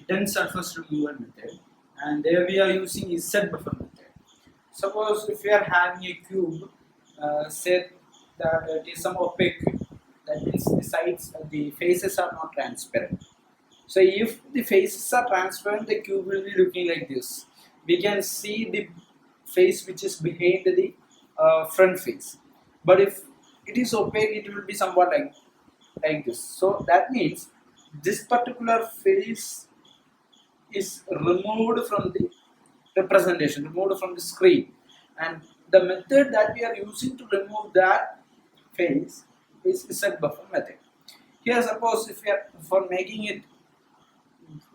dense surface removal method, and there we are using Z buffer method. Suppose if we are having a cube, say that it is some opaque cube, that means the sides, the faces are not transparent. So if the faces are transparent, the cube will be looking like this. We can see the face which is behind the front face. But if it is opaque, it will be somewhat like this. So that means this particular face is removed from the representation, removed from the screen, and the method that we are using to remove that face is Z buffer method. Here, suppose if we are for making it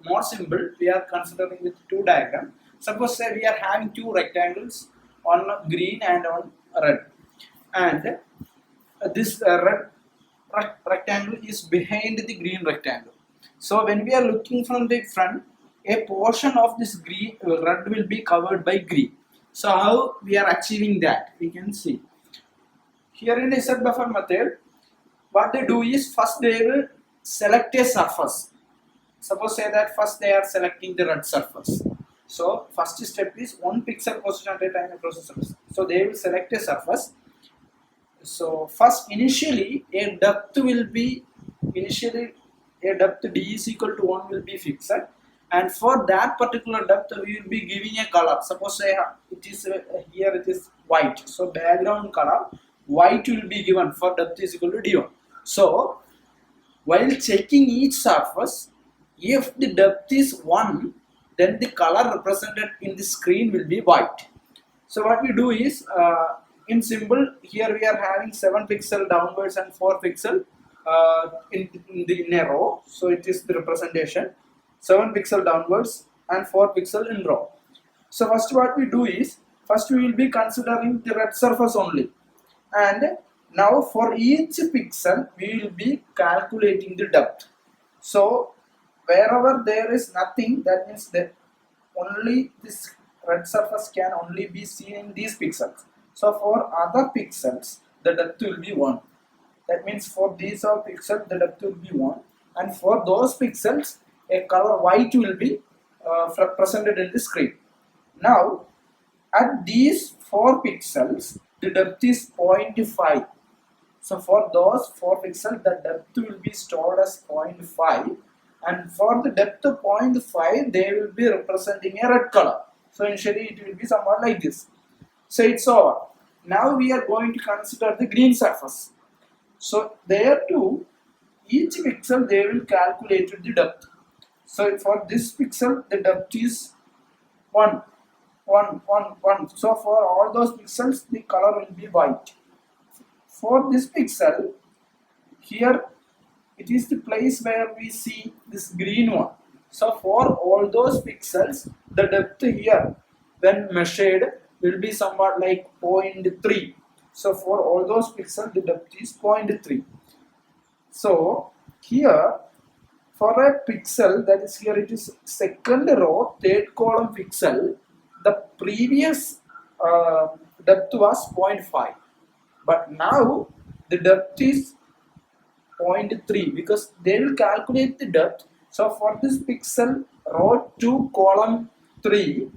more simple, we are considering with two diagrams. Suppose say we are having two rectangles, one green and one red, and this rectangle is behind the green rectangle. So when we are looking from the front, a portion of this green red will be covered by green. So how we are achieving that, we can see here in the Z buffer method. What they do is, first they will select a surface. Suppose say that first they are selecting the red surface. So first step is 1 pixel position at a time across the surface. So they will select a surface. So first initially a depth will be, a depth d is equal to 1 will be fixed, and for that particular depth we will be giving a color. Suppose say it is here it is white, so background color white will be given for depth is equal to d1. So while checking each surface, if the depth is 1, then the color represented in the screen will be white. So what we do is, in symbol, here we are having 7 pixel downwards and 4 pixel in a row. So it is the representation 7 pixel downwards and 4 pixel in row. So first what we do is, first we will be considering the red surface only, and now for each pixel we will be calculating the depth. So wherever there is nothing, that means that only this red surface can only be seen in these pixels. So for other pixels the depth will be 1. That means for these are pixels the depth will be 1, and for those pixels a color white will be presented in the screen. Now at these 4 pixels the depth is 0.5. So for those 4 pixels the depth will be stored as 0.5, and for the depth of 0.5 they will be representing a red color. So initially it will be somewhat like this. So it's over. Now we are going to consider the green surface. So there too, each pixel they will calculate the depth. So for this pixel the depth is 1. So for all those pixels the color will be white. For this pixel, here it is the place where we see this green one. So for all those pixels the depth here when measured will be somewhat like 0.3. So for all those pixels the depth is 0.3. So here for a pixel, that is here it is second row, third column pixel, the previous depth was 0.5, but now the depth is 0.3 because they will calculate the depth. So for this pixel row 2 column 3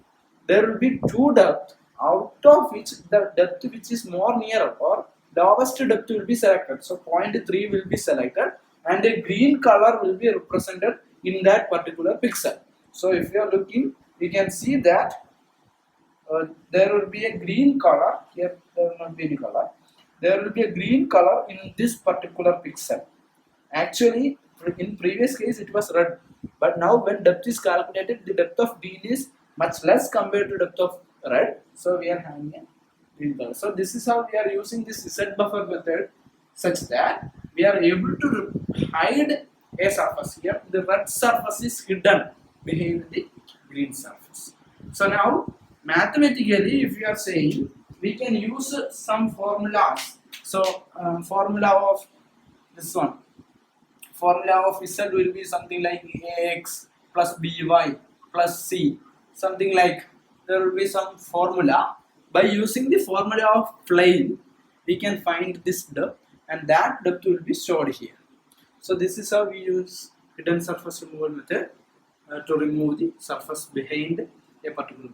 there will be 2 depth, out of which the depth which is more nearer or lowest depth will be selected. So 0.3 will be selected and a green color will be represented in that particular pixel. So if you are looking, we can see that there will be a green color here. There will not be any color. There will be a green color in this particular pixel. Actually in previous case it was red, but now when depth is calculated the depth of green is much less compared to depth of red, so we are having a green color. So this is how we are using this Z buffer method, such that we are able to hide a surface. Here the red surface is hidden behind the green surface. So now mathematically if we are saying, we can use some formulas. So formula of this one, formula of Z will be something like Ax plus By plus C, something like, there will be some formula. By using the formula of plane we can find this depth, and that depth will be stored here. So this is how we use hidden surface removal method. to remove the surface behind a particular